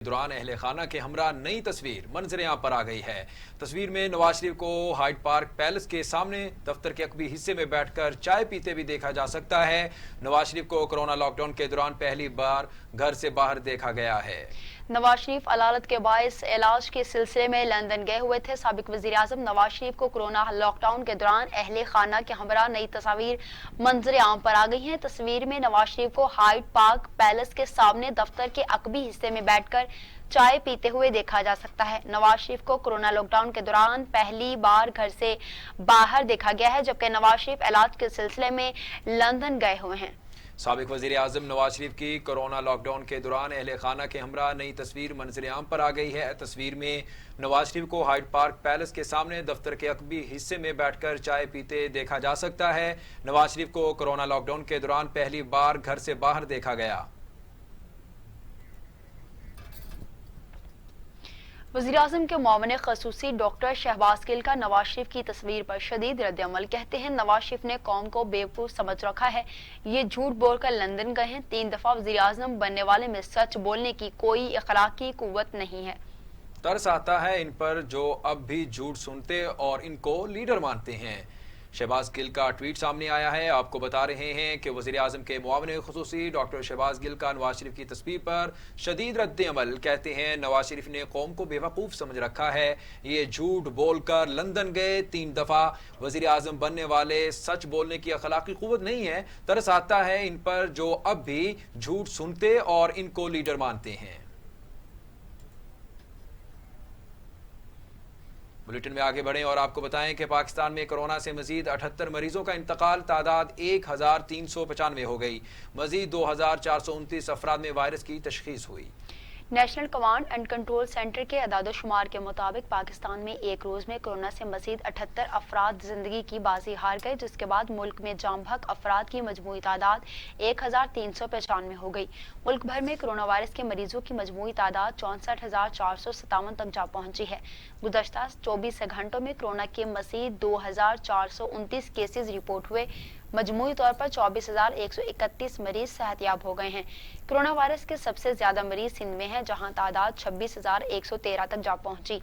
दौरान अहले खाना के हमरा नई तस्वीर मंजर आम पर आ गई है। तस्वीर में नवाज शरीफ को हाइड पार्क पैलेस के सामने दफ्तर के अकबी हिस्से में बैठकर चाय पीते भी देखा जा सकता है। नवाज शरीफ को कोरोना लॉकडाउन के दौरान पहली बार घर से बाहर देखा गया है। नवाज शरीफ अलालत के बायस इलाज के सिलसिले में लंदन गए हुए थे। साबिक वजीर आजम नवाज शरीफ को कोरोना लॉकडाउन के दौरान अहले खाना के हमरा नई तस्वीर मंजर आम पर आ गई हैं। तस्वीर में नवाज शरीफ को हाइड पार्क पैलेस के सामने दफ्तर के अकबी हिस्से में बैठकर चाय पीते हुए देखा जा सकता है। नवाज शरीफ को कोरोना लॉकडाउन के दौरान पहली बार घर से बाहर देखा गया है, जबकि नवाज शरीफ इलाज के सिलसिले में लंदन गए हुए हैं। साबिक वजीर आजम नवाज शरीफ की कोरोना लॉकडाउन के दौरान अहले खाना के हमरा नई तस्वीर मंजर आम पर आ गई है। तस्वीर में नवाज शरीफ को हाइड पार्क पैलेस के सामने दफ्तर के अकबी हिस्से में बैठकर चाय पीते देखा जा सकता है। नवाज शरीफ को कोरोना लॉकडाउन के दौरान पहली बार घर से बाहर देखा गया। वज़ीर-ए-आज़म के मुआविन ख़ुसूसी डॉक्टर शहबाज गिल का नवाज शरीफ की तस्वीर पर शदीद रद्द-ए-अमल। कहते हैं नवाज शरीफ ने कौम को बेवकूफ़ समझ रखा है, ये झूठ बोलकर लंदन गए हैं। 3 दफ़ा वज़ीर-ए-आज़म बनने वाले में सच बोलने की कोई अखलाकी कुव्वत नहीं है। तरस आता है इन पर जो अब भी झूठ सुनते और इनको लीडर मानते हैं। शहबाज गिल का ट्वीट सामने आया है। आपको बता रहे हैं कि वज़ीर आज़म के मुआविन ख़ुसूसी डॉक्टर शहबाज गिल का नवाज शरीफ की तस्वीर पर शदीद रद्द अमल। कहते हैं नवाज शरीफ ने कौम को बेवकूफ़ समझ रखा है, ये झूठ बोलकर लंदन गए। 3 दफ़ा वज़ीर आज़म बनने वाले सच बोलने की अखलाकी क़ुव्वत नहीं है। तरस आता है इन पर जो अब भी झूठ सुनते और इनको लीडर मानते हैं। बुलेटिन में आगे बढ़ें और आपको बताएं कि पाकिस्तान में कोरोना से मजीद 78 मरीजों का इंतकाल, तादाद 1395 हो गई। मजीद 2429 अफराद में वायरस की तशखीस हुई। National command and control centre के अदाद-ओ-शुमार के मुताबिक पाकिस्तान में एक रोज में कोरोना से मजीद 78 अफराद जिंदगी की बाजी हार गए, जिसके बाद मुल्क में जाम-बहक अफराद की मजमूई तादाद 1395 हो गई। मुल्क भर में कोरोना वायरस के मरीजों की मजमूई तादाद 64,457 तक जा पहुंची है। गुज़श्ता 24 घंटों में कोरोना के मजीद 2,429 केसेज रिपोर्ट हुए। मजमूई तौर पर 24,131 मरीज सेहतयाब हो गए हैं। कोरोना वायरस के सबसे ज्यादा मरीज सिंध में हैं, जहां तादाद 26,113 तक जा पहुंची।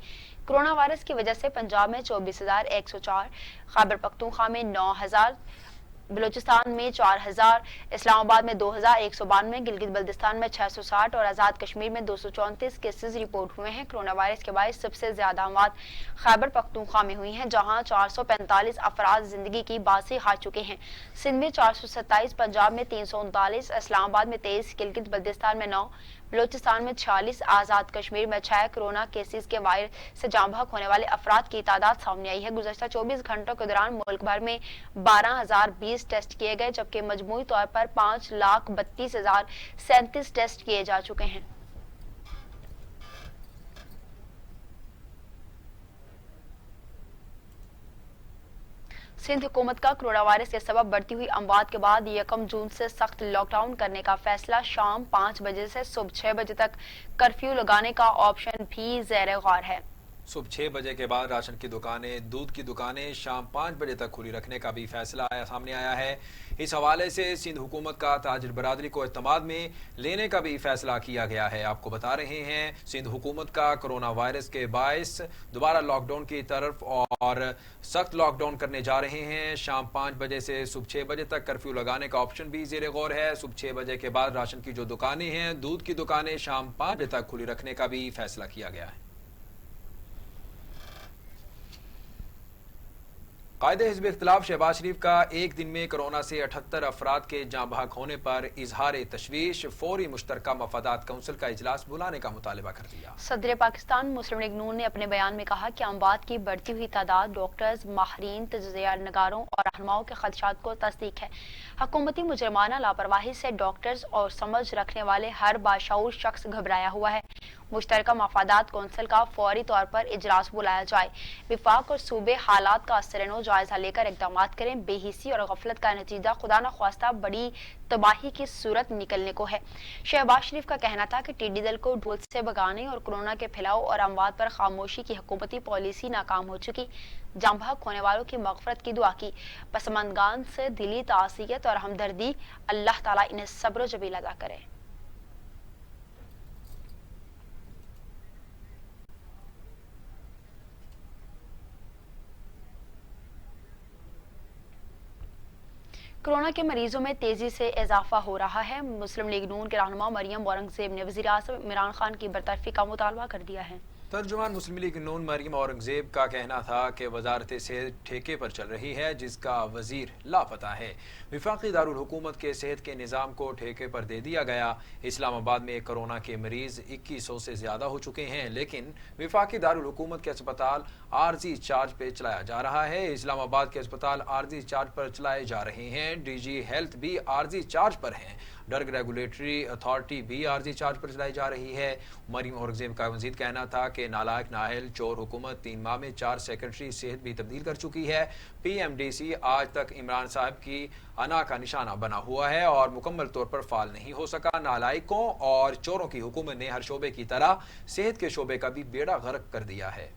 कोरोना वायरस की वजह से पंजाब में 24,104, खैबर पख्तूनख्वा में 9,000, बलूचिस्तान में 4,000, इस्लामाबाद में 2,192, गिलगित बल्तिस्तान में 660 और आज़ाद कश्मीर में 234 केसेस रिपोर्ट हुए हैं। कोरोना वायरस के बायस सबसे ज्यादा अमवात खैबर पख्तूनख्वा में हुई हैं, जहां 445 अफराद जिंदगी की बाजी हार चुके हैं। सिंध में 427, पंजाब में 339, इस्लामाबाद में 23, गिलगित बल्तिस्तान में 9, बलूचिस्तान में 46, आज़ाद कश्मीर में 6 कोरोना केसेस के वायरस से जाम-बहक होने वाले अफराद की तादाद सामने आई है। गुज़श्ता 24 घंटों के दौरान मुल्क भर में 12,020 टेस्ट किए गए, जबकि मजमूई तौर पर 5,32,037 टेस्ट किए जा चुके हैं। सिंध हुकूमत का कोरोना वायरस के सबब बढ़ती हुई अमवात के बाद 1 जून से सख्त लॉकडाउन करने का फैसला। शाम 5 बजे से सुबह 6 बजे तक कर्फ्यू लगाने का ऑप्शन भी ज़ेर गौर है। सुबह 6 बजे के बाद राशन की दुकानें, दूध की दुकानें शाम 5 बजे तक खुली रखने का भी फैसला सामने आया है। इस हवाले से सिंध हुकूमत का ताजिर बरादरी को एतमाद में लेने का भी फैसला किया गया है। आपको बता रहे हैं सिंध हुकूमत का कोरोना वायरस के बायस दोबारा लॉकडाउन की तरफ और सख्त लॉकडाउन करने जा रहे हैं। शाम 5 बजे से सुबह 6 बजे तक कर्फ्यू लगाने का ऑप्शन भी ज़ेर गौर है। सुबह 6 बजे के बाद राशन की जो दुकानें हैं, दूध की दुकानें शाम 5 बजे तक खुली रखने का भी फैसला किया गया है। कायदे हिज़्ब इख्तिलाफ शहबाज शरीफ का एक दिन में कोरोना से 78 अफराद के जाँ बहक होने पर इजहार तशवीश, फौरी मुश्तरका मफादात काउंसिल का इजलास बुलाने का मुतालबा कर दिया। सदर पाकिस्तान मुस्लिम लीग नून ने अपने बयान में कहा कि अमवात की बढ़ती हुई तादाद डॉक्टर्स, माहरीन, तज्ज़िया नगारों और रहनुमाओं के खदशात को तस्दीक है। हुकूमती मुजरमाना लापरवाही से डॉक्टर्स और समझ रखने वाले हर बाशऊर शख्स घबराया हुआ है। मुश्तरका मफादात कौंसिल का फौरी तौर पर इजलास बुलाया जाए। विफाक और सूबे हालात का असर जायजा लेकर इकदाम करें। बेहिसी और गफलत का नतीजा खुदा न ख्वास्ता बड़ी तबाही की सूरत निकलने को है। शहबाज शरीफ का कहना था कि टिड्डी दल को ढोल से भगाने और कोरोना के फैलाव और अमवात पर खामोशी की हुकूमती पॉलिसी नाकाम हो चुकी। जाम-बहक होने वालों की मग़फ़िरत की दुआ की। पसमंदगान से दिली तासियत और हमदर्दी, अल्लाह ताला इन्हें सब्र जमील अता करे। कोरोना के मरीजों में तेजी से इजाफा हो रहा है। मुस्लिम लीग नून के रहनुमा मरियम औरंगजेब ने वज़ीर आज़म इमरान खान की बरतरफी का मुतालबा कर दिया है। तर्जुमान मुस्लिम लीग नून मरियम औरंगजेब का कहना था कि वजारत सेहत ठेके पर चल रही है जिसका वजीर लापता है। विफाकी दारुल हुकूमत के सेहत के निज़ाम को ठेके पर दे दिया गया। इस्लामाबाद में कोरोना के मरीज 2100 से ज़्यादा हो चुके हैं, लेकिन विफाकी दारुल हुकूमत के अस्पताल आर्जी चार्ज पे चलाया जा रहा है। इस्लामाबाद के अस्पताल आर्जी चार्ज पर चलाए जा रहे हैं। डीजी हेल्थ भी आर्जी चार्ज पर हैं। ड्रग रेगुलेटरी अथॉरिटी भी आर्जी चार्ज पर चलाई जा रही है। मरियम औरंगजेब का मजीद कहना था कि नालायक नाहल चोर हुकूमत 3 माह में 4 सेक्रेटरी सेहत भी तब्दील कर चुकी है। PMDC आज तक इमरान साहब की अना का निशाना बना हुआ है और मुकम्मल तौर पर फाल नहीं हो सका। नालायकों और चोरों की हुकूमत ने हर शोबे की तरह सेहत के शोबे का भी बेड़ा गर्क कर दिया है।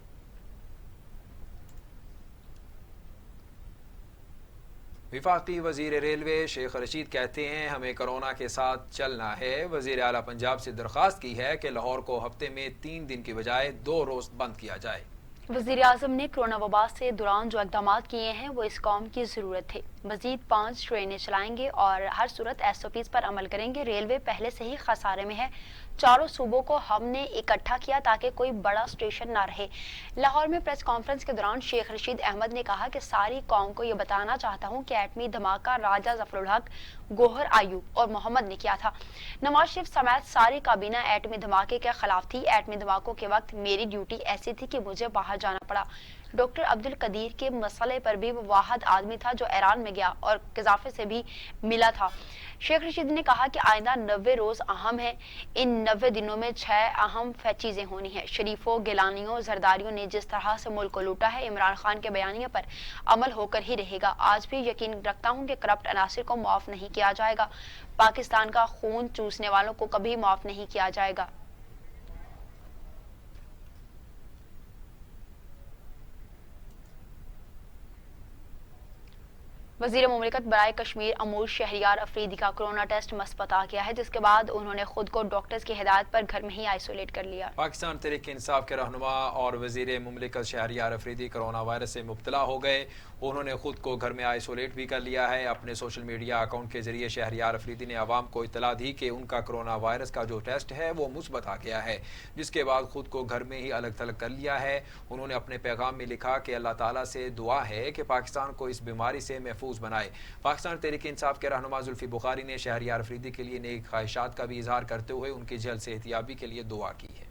विफाकी वजीर रेलवे शेख रशीद कहते हैं हमें कोरोना के साथ चलना है। वजीर आला पंजाब से दरख्वास्त की है कि लाहौर को हफ्ते में 3 दिन की बजाय 2 रोज बंद किया जाए। वज़ीर आज़म ने कोरोना वबा से दौरान जो इक़दामात किए हैं वो इस कौम की ज़रूरत थे। मज़ीद 5 ट्रेनें चलाएंगे और हर सूरत SOPs पर अमल करेंगे। रेलवे पहले से ही खसारे में है। चारों सूबों को हमने इकट्ठा किया ताकि कोई बड़ा स्टेशन ना रहे। लाहौर में प्रेस कॉन्फ्रेंस के दौरान शेख रशीद अहमद ने कहा कि सारी कौम को ये बताना चाहता हूँ कि एटमी धमाका राजा जफरुल हक, गोहर आयूब और मोहम्मद ने किया था। नवाज शरीफ समेत सारी काबीना एटमी धमाके के खिलाफ थी। एटमी धमाकों के वक्त मेरी ड्यूटी ऐसी थी कि मुझे बाहर जाना पड़ा। डॉक्टर अब्दुल कदीर के मसले पर भी वो वाहिद आदमी था जो ईरान में गया और कज़ाफे से भी मिला था। शेख रशीद ने कहा कि आइंदा 90 रोज अहम है। इन 90 दिनों में 6 अहम चीजें होनी है। शरीफों, गिलानियों, जरदारियों ने जिस तरह से मुल्क को लूटा है, इमरान खान के बयानियों पर अमल होकर ही रहेगा। आज भी यकीन रखता हूँ कि करप्ट अनासिर को माफ नहीं किया जाएगा। पाकिस्तान का खून चूसने वालों को कभी माफ नहीं किया जाएगा। वज़ीर मुमलिकत बराए कश्मीर अमूर शहरियार अफरीदी का कोरोना टेस्ट मस्बत आ गया है, जिसके बाद उन्होंने खुद को डॉक्टर्स की हिदायत पर घर में ही आइसोलेट कर लिया। पाकिस्तान तहरीक इंसाफ के रहनुमा और वज़ीर मुमलिकत शहरियार अफरीदी कोरोना वायरस से मुब्तला हो गए। उन्होंने खुद को घर में आइसोलेट भी कर लिया है। अपने सोशल मीडिया अकाउंट के जरिए शहरियार अफरीदी ने आवाम को इतला दी कि उनका कोरोना वायरस का जो टेस्ट है वो मुस्बत आ गया है, जिसके बाद खुद को घर में ही अलग थलग कर लिया है। उन्होंने अपने पैगाम में लिखा कि अल्लाह ताला से दुआ है कि पाकिस्तान को इस बीमारी से महफूज बनाए। पाकिस्तान तहरीक इंसाफ के रहनुमा जुल्फी बुखारी ने शहरियार अफरीदी के लिए नेक ख्वाहिशात का भी इजहार करते हुए उनकी जल्द सेहतियाबी के लिए दुआ की है।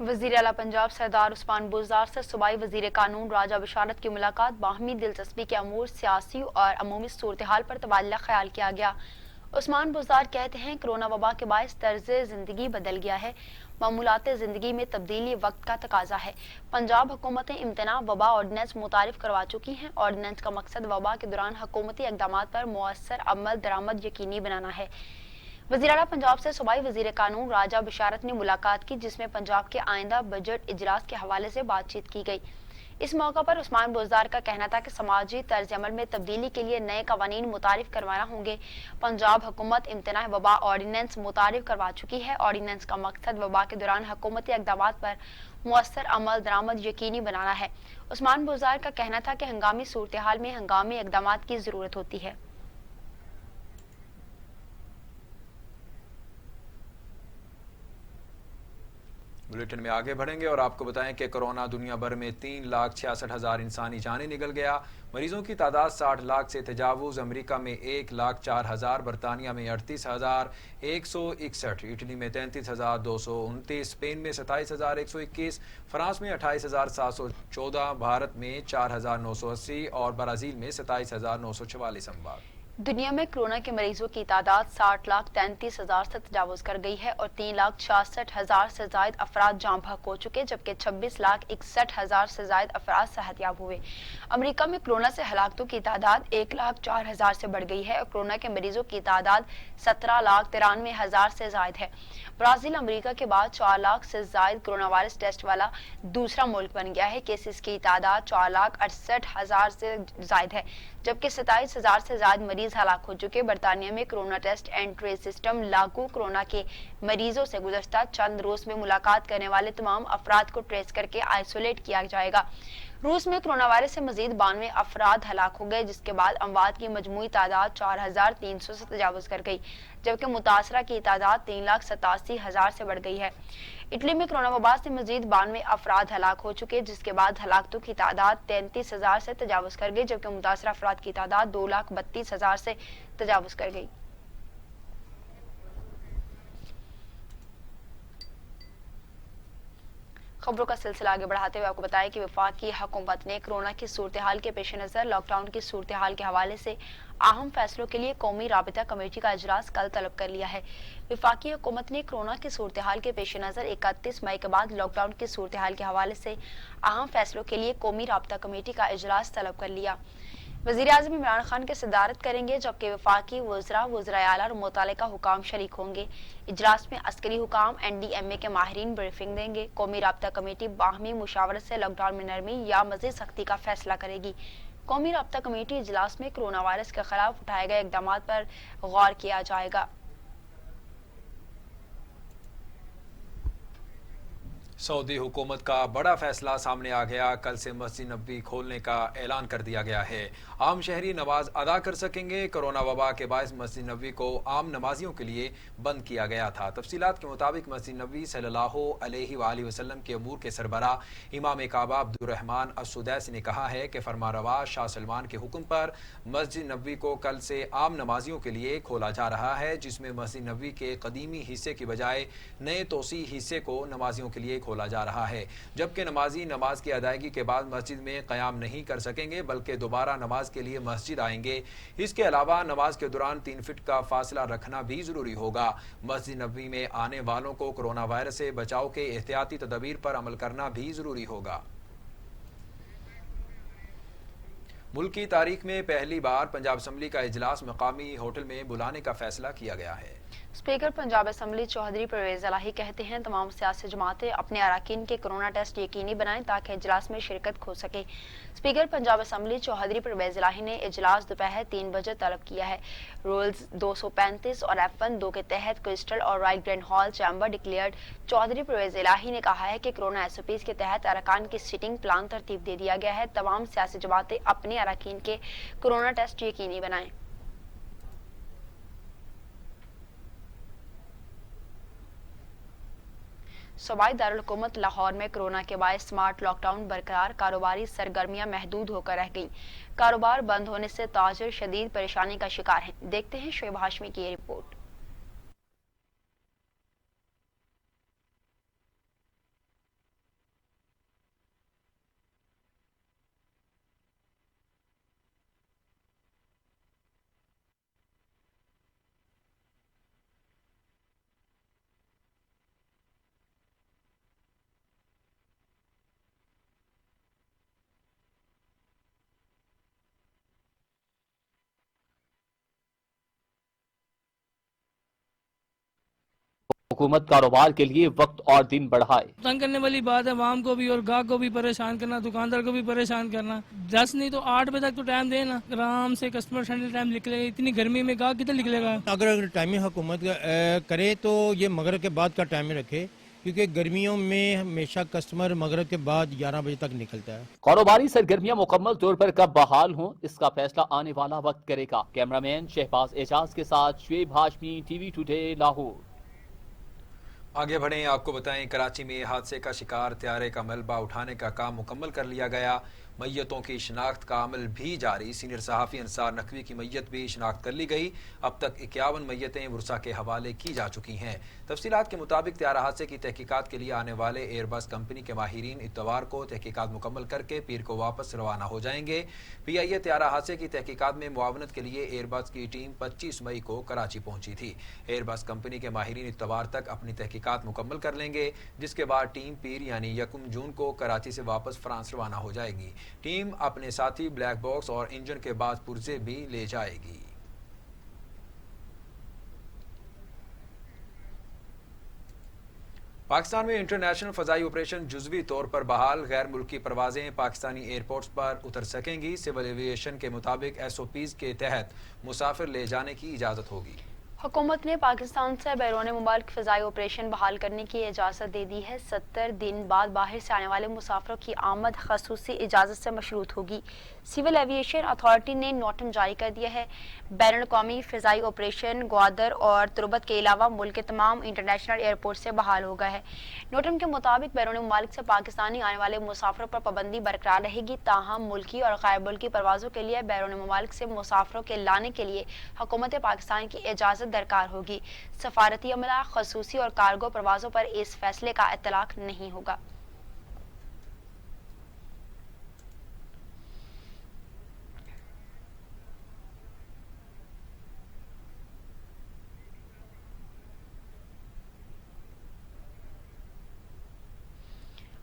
वज़ीर आला पंजाब सरदार उस्मान बुज़दार से सूबाई वज़ीर कानून राजा बशारत की मुलाकात। बाहमी दिलचस्पी के अमूर, सियासी और अमूमी सूरत हाल पर तबादला ख्याल किया गया। उस्मान बुज़दार कहते हैं कोरोना वबा के बायस तर्ज जिंदगी बदल गया है। मामूलात जिंदगी में तब्दीली वक्त का तकाजा है। पंजाब हुकूमतें इम्तना वबा ऑर्डिनेंस मुतारिफ करवा चुकी हैं। ऑर्डिनेंस का मकसद वबा के दौरान हुकूमती इक़दामात पर मुअस्सर अमल दरामद यकीनी बनाना है। वज़ीर आला पंजाब से सूबाई वज़ीर कानून राजा बशारत ने मुलाकात की, जिसमें पंजाब के आइंदा बजट इजलास के हवाले से बातचीत की गई। इस मौका पर उस्मान बुज़दार का कहना था कि समाजी तर्ज अमल में तब्दीली के लिए नए कवानीन मुतारिफ करवाना होंगे। पंजाब हुकूमत इम्तना वबा ऑर्डिनेंस मुतारिफ करवा चुकी है। ऑर्डिनेंस का मकसद वबा के दौरान हुकूमती इक़दामात पर मुअस्सर अमल दरामद यकीनी बनाना है। उस्मान बुज़दार का कहना था कि हंगामी सूरत हाल में हंगामी इक़दामात की ज़रूरत होती है। बुलेटिन में आगे बढ़ेंगे और आपको बताएं कि कोरोना दुनिया भर में 3,66,000 इंसानी जानें निकल गया। मरीजों की तादाद 60 लाख से तजावुज़। अमेरिका में 1,04,000, बरतानिया में 38,161, इटली में 33,229, स्पेन में 27,121, फ्रांस में 28,714, भारत में 4,980 और ब्राज़ील में 27,944 अमवात। दुनिया में कोरोना के मरीजों की तादाद 60,33,000 से तजावुज़ कर गई है और 3,66,000 से ज़ायद अफराद जाँ बहक हो चुके, जबकि 26,61,000 से ज़ायद अफराद सेहतयाब हुए। अमेरिका में कोरोना से हलाकतों की तादाद 1,04,000 से बढ़ गई है और कोरोना के मरीजों की तादाद 17,93,000 से ज़ायद है। ब्राज़ील अमेरिका के बाद 4 लाख से ज़ायद कोरोना वायरस टेस्ट वाला दूसरा मुल्क बन गया है। केसेस की तादाद 4,68,000 से ज़ायद है, जबकि 27,000 से ज्यादा मरीज हलाक हो चुके। बरतानिया में corona test and trace system लागू। कोरोना के मरीजों से गुज़श्ता चंद रोज में मुलाकात करने वाले तमाम अफराद को ट्रेस करके आइसोलेट किया जाएगा। रूस में कोरोना वायरस से मजीद 92 अफराद हलाक हो गए, जिसके बाद अमवात की मजमूई तादाद 4,300 से तजावुज कर गई, जबकि मुतासरा की तादाद 3,87,000 से बढ़ गई है। इटली में कोरोना वबा से मजीद 92 अफराद हलाक हो चुके, जिसके बाद हलाकतों की तादाद 33,000 से तजावुज कर गई, जबकि मुतासरा अफराद की तादाद 2,32,000 से तजावुज कर गई। खबरों का सिलसिला आगे बढ़ाते हुए आपको बताएं कि वफाकी हुकूमत ने कोरोना की सूरत हाल के पेश नज़र लॉकडाउन की सूरत हाल के हवाले से अहम फैसलों के लिए कौमी राबिता कमेटी का इजलास कल तलब कर लिया है। वफाकी हुकूमत ने कोरोना की सूरत हाल के पेश नज़र 31 मई के बाद लॉकडाउन की सूरत हाल के हवाले से अहम फैसलों के लिए कौमी राबिता कमेटी का इजलास तलब कर लिया। वज़ीर आज़म इमरान खान के सदारत करेंगे, जबकि वफाकी वज़रा, वज़राए आला और मुतल्लिका हुकाम शरीक होंगे। इजलास में अस्करी हुकाम, NDMA के माहिरीन ब्रीफिंग देंगे। कौमी राब्ता कमेटी बाहमी मुशावरत से लॉकडाउन में नरमी या मज़ीद सख्ती का फैसला करेगी। कौमी राब्ता कमेटी इजलास में कोरोना वायरस के खिलाफ उठाए गए इक़दाम पर गौर किया जाएगा। सऊदी हुकूमत का बड़ा फैसला सामने आ गया। कल से मस्जिद नबवी खोलने का ऐलान कर दिया गया है। आम शहरी नमाज अदा कर सकेंगे। कोरोना वबा के बायस मस्जिद नबवी को आम नमाजियों के लिए बंद किया गया था। तफसीलात के मुताबिक मस्जिद नबवी सल्लल्लाहु अलैहि वसल्लम के अमूर के सरबरा इमाम काबा अब्दुर्रहमान अस्सुदैसी ने कहा है कि फरमारवा शाह सलमान के हुक्म पर मस्जिद नबवी को कल से आम नमाजियों के लिए खोला जा रहा है, जिसमें मस्जिद नबवी के कदीमी हिस्से की बजाय नए तोसी हिस्से को नमाजियों के लिए खोला जा रहा है। जबकि नमाजी नमाज की अदायगी के बाद मस्जिद में क़याम नहीं कर सकेंगे, बल्कि दोबारा नमाज के लिए मस्जिद आएंगे। इसके अलावा नमाज के दौरान 3 फीट का फासला रखना भी जरूरी होगा। मस्जिद नबवी में आने वालों को कोरोना वायरस से बचाव के एहतियाती तदबीर पर अमल करना भी जरूरी होगा। मुल्क की तारीख में पहली बार पंजाब असम्बली का इजलास मकामी होटल में बुलाने का फैसला किया गया है। स्पीकर पंजाब असम्बली चौधरी परवेज इलाही कहते हैं, तमाम सियासी जमातें अपने अरकान के कोरोना टेस्ट यकीनी बनाएं ताकि इजलास में शिरकत हो सके। स्पीकर पंजाब असम्बली चौधरी परवेज इलाही ने इजलास दोपहर 3 बजे तलब किया है। रूल्स 235 और F1(2) के तहत क्रिस्टल और royal grand hall chamber declared. Chaudhry Pervaiz Elahi ने कहा है कि कोरोना SOPs के तहत अरकान की सिटिंग प्लान तरतीब दे दिया गया है। तमाम सियासी जमातें अपने अरकान के कोरोना टेस्ट यकीनी बनाएं। सूबाई दारुल हुकूमत लाहौर में कोरोना के बायस स्मार्ट लॉकडाउन बरकरार। कारोबारी सरगर्मियां महदूद होकर रह गईं। कारोबार बंद होने से ताजिर शदीद परेशानी का शिकार हैं। देखते हैं शोएब हाशमी की ये रिपोर्ट। हुकूमत कारोबार के लिए वक्त और दिन बढ़ाए। तंग करने वाली बात है, आवाम को भी और गाहक को भी परेशान करना, दुकानदार को भी परेशान करना। 10 नहीं तो 8 बजे तक तो टाइम देना, आराम से कस्टमर फ्रेंडली टाइम निकले। इतनी गर्मी में गाहक कितना निकलेगा? अगर टाइमिंग हुकूमत करे तो ये मगरिब के बाद का टाइम रखे, क्योंकि गर्मियों में हमेशा कस्टमर मगरिब के बाद 11 बजे तक निकलता है। कारोबारी सरगर्मियां मुकम्मल तौर पर कब बहाल हों, इसका फैसला आने वाला वक्त करेगा। कैमरामैन शहबाज एजाज के साथ शोएब हाशमी, TV टुडे, लाहौर। आगे बढ़ें, आपको बताएं कराची में हादसे का शिकार तैयारे का मलबा उठाने का काम मुकम्मल कर लिया गया। मैयतों की शिनाख्त का अमल भी जारी। सीनियर सहाफ़ी अंसार नकवी की मैयत भी शिनाख्त कर ली गई। अब तक 51 मैयतें वर्सा के हवाले की जा चुकी हैं। तफसीलात के मुताबिक तैयारा हादसे की तहकीकात के लिए आने वाले एयरबस कंपनी के माहिरीन इतवार को तहकीकात मुकम्मल करके पीर को वापस रवाना हो जाएंगे। PIA तैयारा हादसे की तहकीकात में मुआवनत के लिए एयरबस की टीम 25 मई को कराची पहुंची थी। एयरबस कंपनी के माहिरीन इतवार तक अपनी तहकीकात मुकम्मल कर लेंगे, जिसके बाद टीम पीर यानी 1 जून को कराची से वापस फ्रांस रवाना हो जाएगी। टीम अपने साथी ब्लैक बॉक्स और इंजन के बाद पुर्जे भी ले जाएगी। پاکستان میں انٹرنیشنل فضائی آپریشن جزوی طور پر بحال، غیر ملکی پروازیں پاکستانی ایئرپورٹس پر اتر سکیں گی۔ سول ایویشن کے مطابق SOPs کے تحت مسافر لے جانے کی اجازت ہوگی۔ حکومت نے پاکستان سے بیرون ممالک فضائی آپریشن بحال کرنے کی اجازت دے دی ہے۔ 70 دن بعد باہر سے آنے والے مسافروں کی آمد خصوصی اجازت سے مشروط ہوگی۔ سول ایویشن اتھارٹی نے نوٹم جاری کر دیا ہے۔ بین الاقوامی فضائی آپریشن گوادر اور تربت کے علاوہ ملک کے تمام انٹرنیشنل ایئرپورٹ سے بحال ہو گیا ہے۔ نوٹم کے مطابق بیرون ممالک سے پاکستانی آنے والے مسافروں پر پابندی برقرار رہے گی، تاہم ملکی اور غیر ملکی پروازوں کے لیے بیرون ممالک سے مسافروں کے لانے کے لیے حکومت پاکستان کی اجازت درکار ہوگی۔ سفارتی عملہ، خصوصی اور کارگو پروازوں پر اس فیصلے کا اطلاق نہیں ہوگا۔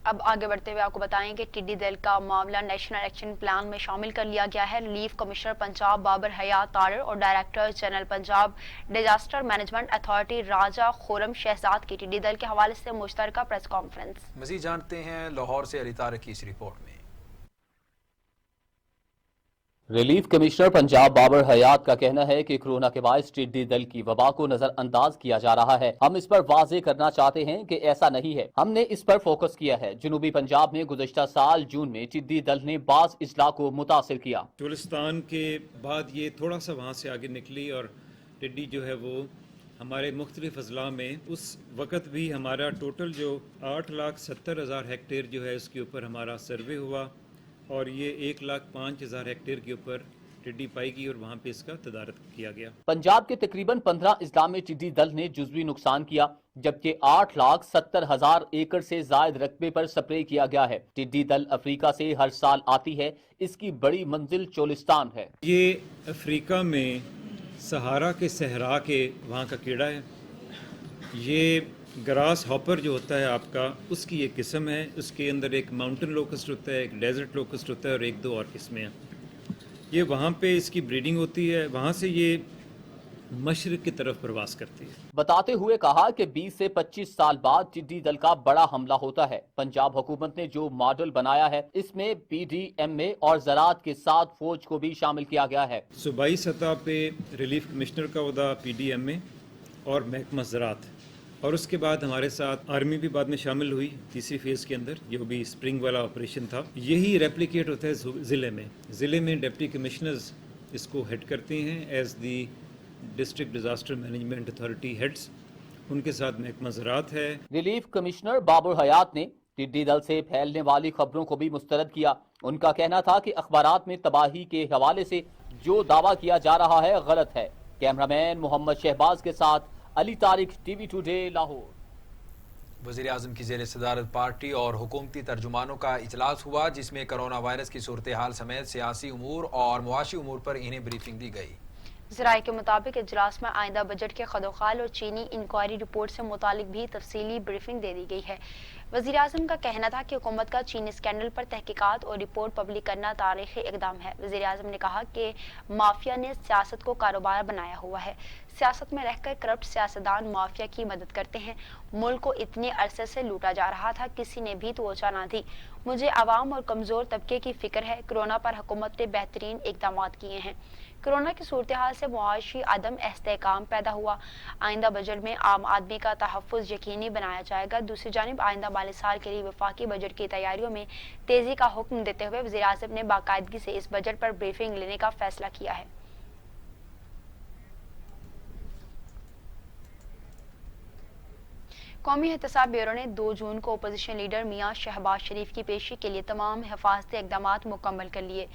اب آگے بڑھتے ہوئے آپ کو بتائیں کہ ٹڈی دل کا معاملہ نیشنل ایکشن پلان میں شامل کر لیا گیا ہے۔ ریلیف کمشنر پنجاب بابر حیات تارڑ اور director general Punjab disaster management authority Raja Khurram Shahzad کی ٹڈی دل کے حوالے سے مشترکہ پریس کانفرنس۔ مزید جانتے ہیں لاہور سے علی طارق کی اس رپورٹ میں۔ ریلیف کمشنر پنجاب بابر حیات کا کہنا ہے کہ کورونا کے باعث ٹڈی دل کی وبا کو نظر انداز کیا جا رہا ہے۔ ہم اس پر واضح کرنا چاہتے ہیں کہ ایسا نہیں ہے، ہم نے اس پر فوکس کیا ہے۔ جنوبی پنجاب میں گزشتہ سال جون میں ٹڈی دل نے بعض اضلاع کو متاثر کیا۔ چولستان کے بعد یہ تھوڑا سا وہاں سے آگے نکلی اور ٹڈی جو ہے وہ ہمارے مختلف اضلاع میں اس وقت بھی ہمارا ٹوٹل جو 8,70,000 ہیکٹیئر جو ہے اس کے اوپر ہمارا سروے ہوا اور یہ 1,05,000 ہیکٹیئر کے اوپر ٹڈی پائی گئی اور وہاں پہ اس کا تدارک کیا گیا۔ پنجاب کے تقریباً 15 اضلاع میں ٹڈی دل نے جزوی نقصان کیا، جبکہ 8,70,000 ایکڑ سے زائد رقبے پر سپرے کیا گیا ہے۔ ٹڈی دل افریقہ سے ہر سال آتی ہے، اس کی بڑی منزل چولستان ہے۔ یہ افریقہ میں سہارا کے صحرا کے وہاں کا کیڑا ہے۔ یہ گراس ہاپر جو ہوتا ہے آپ کا، اس کی ایک قسم ہے۔ اس کے اندر ایک ماؤنٹن لوکسٹ ہوتا ہے، ایک ڈیزرٹ لوکسٹ ہوتا ہے اور ایک دو اور قسمیں ہیں۔ یہ وہاں پہ اس کی بریڈنگ ہوتی ہے، وہاں سے یہ مشرق کی طرف پرواز کرتی ہے۔ بتاتے ہوئے کہا کہ 20 سے 25 سال بعد ٹڈی دل کا بڑا حملہ ہوتا ہے۔ پنجاب حکومت نے جو ماڈل بنایا ہے اس میں PDMA اور زراعت کے ساتھ فوج کو بھی شامل کیا گیا ہے۔ صوبائی سطح پہ ریلیف کمشنر کا عہدہ PDMA اور محکمہ زراعت، اور اس کے بعد ہمارے ساتھ آرمی بھی بعد میں شامل ہوئی تیسری فیز کے اندر، جو بھی اسپرنگ والا آپریشن تھا۔ یہی ریپلیکیٹ ہوتا ہے ضلع میں ڈپٹی کمشنرز اس کو ہیڈ کرتے ہیں as the district disaster management authority heads, ان کے ساتھ محکمہ زراعت ہے۔ ریلیف کمشنر بابر حیات نے ٹڈی دل سے پھیلنے والی خبروں کو بھی مسترد کیا۔ ان کا کہنا تھا کہ اخبارات میں تباہی کے حوالے سے جو دعویٰ کیا جا رہا ہے غلط ہے۔ کیمرامین محمد شہباز کے ساتھ علی طارق، TV ٹوڈے، لاہور۔ وزیر اعظم کی زیر صدارت پارٹی اور حکومتی ترجمانوں کا اجلاس ہوا، جس میں کرونا وائرس کی صورتحال سمیت سیاسی امور اور معاشی امور پر انہیں بریفنگ دی گئی۔ ذرائع کے مطابق اجلاس میں آئندہ بجٹ کے خدوخال اور چینی انکوائری رپورٹ سے متعلق بھی تفصیلی بریفنگ دے دی گئی ہے۔ وزیر اعظم کا کہنا تھا کہ حکومت کا چینی اسکینڈل پر تحقیقات اور رپورٹ پبلک کرنا تاریخی اقدام ہے۔ وزیر اعظم نے کہا کہ مافیا نے سیاست کو کاروبار بنایا ہوا ہے۔ سیاست میں رہ کر کرپٹ سیاستدان مافیا کی مدد کرتے ہیں۔ ملک کو اتنے عرصے سے لوٹا جا رہا تھا، کسی نے بھی توجہ نہ دی۔ مجھے عوام اور کمزور طبقے کی فکر ہے۔ کورونا پر حکومت نے بہترین اقدامات کیے ہیں۔ کورونا کی صورتحال سے معاشی عدم استحکام پیدا ہوا۔ آئندہ بجٹ میں عام آدمی کا تحفظ یقینی بنایا جائے گا۔ دوسری جانب آئندہ مالی سال کے لیے وفاقی بجٹ کی تیاریوں میں تیزی کا حکم دیتے ہوئے وزیر اعظم نے باقاعدگی سے اس بجٹ پر بریفنگ لینے کا فیصلہ کیا ہے۔ قومی احتساب بیورو نے 2 جون کو اپوزیشن لیڈر میاں شہباز شریف کی پیشی کے لیے تمام حفاظتی اقدامات مکمل کر لیے۔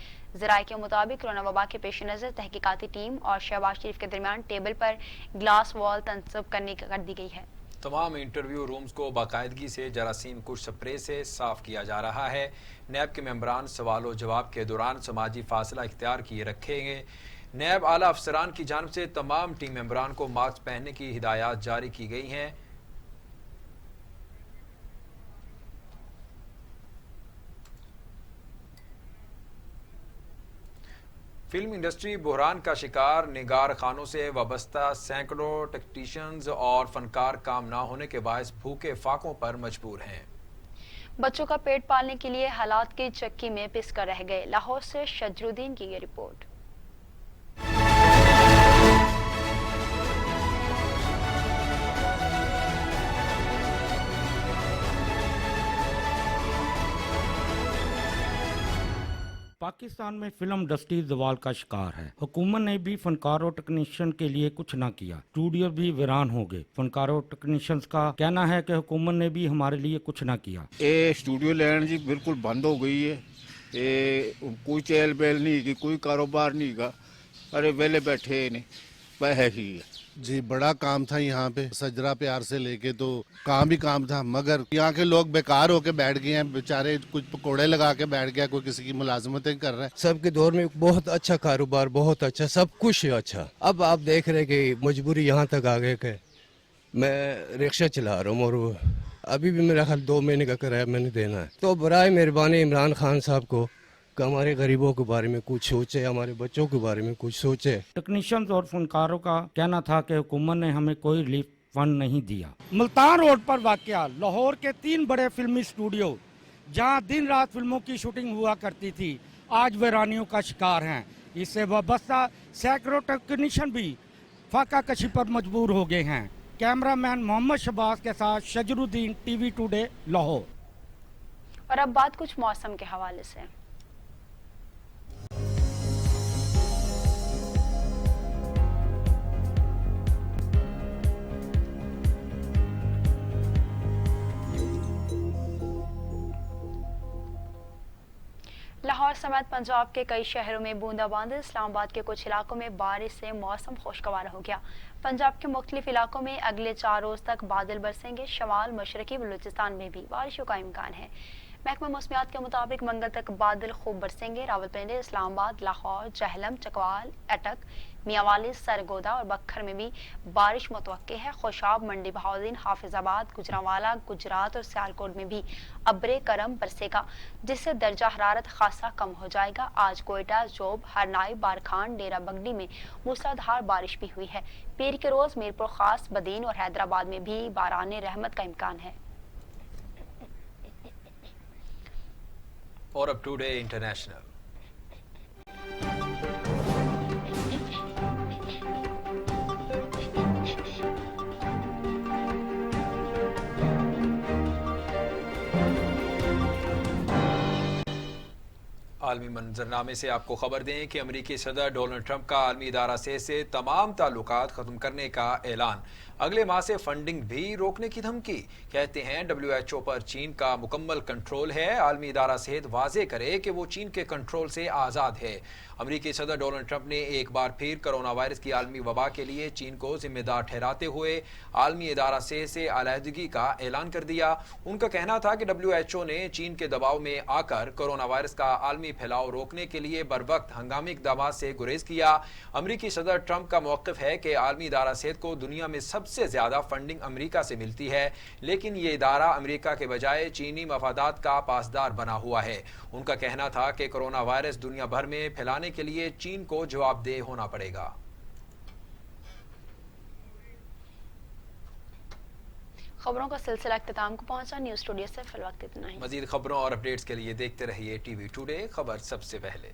ذرائع کے مطابق کورونا وبا کے پیش نظر تحقیقاتی ٹیم اور شہباز شریف کے درمیان ٹیبل پر گلاس وال تنصب کر دی گئی ہے۔ تمام انٹرویو رومز کو باقاعدگی سے جراثیم کش سپرے سے صاف کیا جا رہا ہے۔ نیب کے ممبران سوال و جواب کے دوران سماجی فاصلہ اختیار کیے رکھیں گے۔ نیب اعلیٰ افسران کی جانب سے تمام ٹیم ممبران کو ماسک پہننے کی ہدایات جاری کی گئی ہیں۔ فلم انڈسٹری بحران کا شکار، نگار خانوں سے وابستہ سینکڑوں ٹیکنیشینز اور فنکار کام نہ ہونے کے باعث بھوکے فاقوں پر مجبور ہیں۔ بچوں کا پیٹ پالنے کے لیے حالات کی چکی میں پس کر رہ گئے۔ لاہور سے شجر الدین کی یہ رپورٹ۔ پاکستان میں فلم انڈسٹری زوال کا شکار ہے۔ حکومت نے بھی فنکاروں ٹیکنیشین کے لیے کچھ نہ کیا، اسٹوڈیو بھی ویران ہو گئے۔ فنکاروں ٹیکنیشینز کا کہنا ہے کہ حکومت نے بھی ہمارے لیے کچھ نہ کیا۔ اسٹوڈیو لینڈ جی بالکل بند ہو گئی ہے، کوئی چہل پہل نہیں کی، کوئی کاروبار نہیں کا، ارے ویلے بیٹھے ہے ہی ہے۔ جی بڑا کام تھا یہاں پہ، سجرا پیار سے لے کے تو کام ہی کام تھا، مگر یہاں کے لوگ بیکار ہو کے بیٹھ گئے ہیں بیچارے، کچھ پکوڑے لگا کے بیٹھ گیا، کوئی کسی کی ملازمتیں کر رہا ہے۔ سب کے دور میں بہت اچھا کاروبار، بہت اچھا، سب کچھ اچھا۔ اب آپ دیکھ رہے کہ مجبوری یہاں تک آ گئے کہ میں رکشہ چلا رہا ہوں اور ابھی بھی میرا خیال 2 مہینے کا کرایہ میں نے دینا ہے۔ تو برائے مہربانی عمران خان صاحب کو کہ ہمارے غریبوں کے بارے میں کچھ سوچے، ہمارے بچوں کے بارے میں کچھ سوچے۔ ٹیکنیشینز اور فنکاروں کا کہنا تھا کہ حکومت نے ہمیں کوئی ریلیف فنڈ نہیں دیا۔ ملتان روڈ پر واقع لاہور کے 3 بڑے فلمی اسٹوڈیو جہاں دن رات فلموں کی شوٹنگ ہوا کرتی تھی، آج ویرانیوں کا شکار ہیں۔ اس سے وابستہ سینکڑوں ٹیکنیشین بھی فاقہ کشی پر مجبور ہو گئے ہیں۔ کیمرہ مین محمد شہباز کے ساتھ شجر الدین، ٹی وی ٹوڈے، لاہور۔ اور اب بات کچھ موسم کے حوالے سے۔ لاہور سمیت پنجاب کے کئی شہروں میں بوندا باندی، اسلام آباد کے کچھ علاقوں میں بارش سے موسم خوشگوار ہو گیا۔ پنجاب کے مختلف علاقوں میں اگلے 4 روز تک بادل برسیں گے۔ شمال مشرقی بلوچستان میں بھی بارشوں کا امکان ہے۔ محکمہ موسمیات کے مطابق منگل تک بادل خوب برسیں گے۔ راولپنڈی، اسلام آباد، لاہور، جہلم، چکوال، اٹک، میاں والی، سرگودا اور بکھر میں بھی بارش متوقع ہے۔ خوشاب، منڈی بہاؤدین، حافظ آباد، گجرانوالہ، گجرات اور سیالکوٹ میں بھی ابر کرم برسے گا، جس سے درجہ حرارت خاصا کم ہو جائے گا۔ آج کوئٹہ، جوب، ہرنائی، بارکھان، ڈیرہ بگڑی میں موسلادھار بارش بھی ہوئی ہے۔ پیر کے روز میرپور خاص، بدین اور حیدرآباد میں بھی باران رحمت کا امکان ہے۔ اور اب ٹوڈے انٹرنیشنل۔ عالمی منظرنامے سے آپ کو خبر دیں کہ امریکی صدر ڈونلڈ ٹرمپ کا عالمی ادارہ سے تمام تعلقات ختم کرنے کا اعلان، اگلے ماہ سے فنڈنگ بھی روکنے کی دھمکی۔ کہتے ہیں WHO پر چین کا مکمل کنٹرول ہے، عالمی ادارہ صحت واضح کرے کہ وہ چین کے کنٹرول سے آزاد ہے۔ امریکی صدر ڈونلڈ ٹرمپ نے ایک بار پھر کرونا وائرس کی عالمی وبا کے لیے چین کو ذمہ دار ٹھہراتے ہوئے عالمی ادارہ صحت سے علیحدگی کا اعلان کر دیا۔ ان کا کہنا تھا کہ WHO نے چین کے دباؤ میں آ کر کرونا وائرس کا عالمی پھیلاؤ روکنے کے لیے بروقت ہنگامی اقدامات سے گریز کیا۔ امریکی صدر ٹرمپ کا موقف ہے کہ عالمی ادارہ صحت کو دنیا میں سب سے زیادہ فنڈنگ امریکہ سے ملتی ہے، لیکن یہ ادارہ امریکہ کے بجائے چینی مفادات کا پاسدار بنا ہوا ہے۔ ان کا کہنا تھا کہ کرونا وائرس دنیا بھر میں پھیلانے کے لیے چین کو جواب دہ ہونا پڑے گا۔ خبروں کا سلسلہ اختتام کو پہنچا۔ نیوز اسٹوڈیو سے فی الوقت اتنا ہی۔ مزید خبروں اور اپڈیٹس کے لیے دیکھتے رہیے ٹی وی ٹوڈے، خبر سب سے پہلے۔